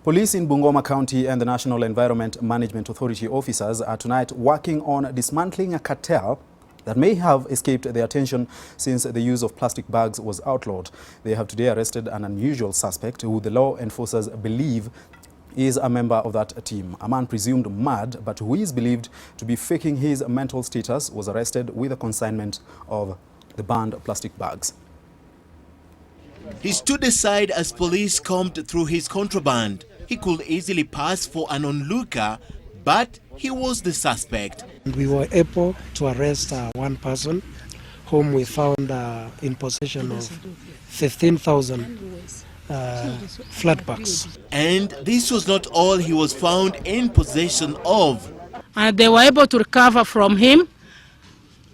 Police in Bungoma County and the National Environment Management Authority officers are tonight working on dismantling a cartel that may have escaped their attention since the use of plastic bags was outlawed. They have today arrested an unusual suspect who the law enforcers believe is a member of that team. A man presumed mad but who is believed to be faking his mental status was arrested with a consignment of the banned plastic bags. He stood aside as police combed through his contraband. He could easily pass for an onlooker, but he was the suspect. We were able to arrest one person whom we found in possession of 15,000 flatbacks. And this was not all he was found in possession of. And they were able to recover from him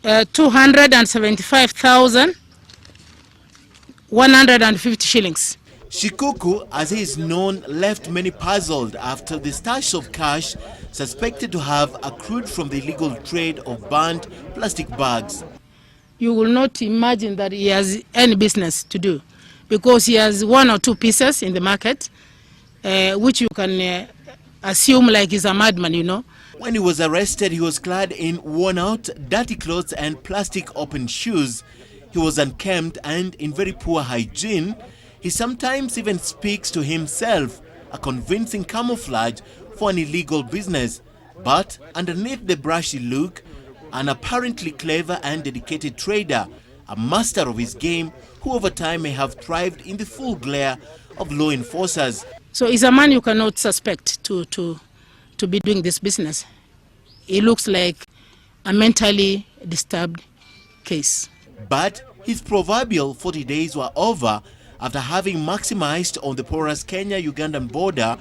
275,150 shillings. Shikuku, as he is known, left many puzzled after the stash of cash suspected to have accrued from the illegal trade of banned plastic bags. You will not imagine that he has any business to do, because he has one or two pieces in the market, which you can assume like he's a madman, you know. When he was arrested, he was clad in worn-out, dirty clothes and plastic open shoes. He was unkempt and in very poor hygiene. He sometimes even speaks to himself, a convincing camouflage for an illegal business. But underneath the brushy look, an apparently clever and dedicated trader, a master of his game, who over time may have thrived in the full glare of law enforcers. So he's a man you cannot suspect to be doing this business. He looks like a mentally disturbed case. But his proverbial 40 days were over after having maximized on the porous Kenya-Ugandan border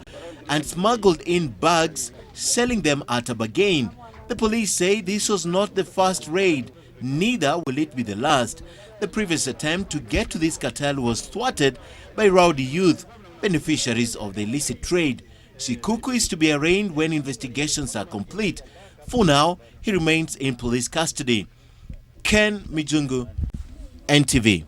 and smuggled in bags, selling them at a bargain. The police say this was not the first raid, neither will it be the last. The previous attempt to get to this cartel was thwarted by rowdy youth, beneficiaries of the illicit trade. Shikuku is to be arraigned when investigations are complete. For now, he remains in police custody. Ken Mijungu, NTV.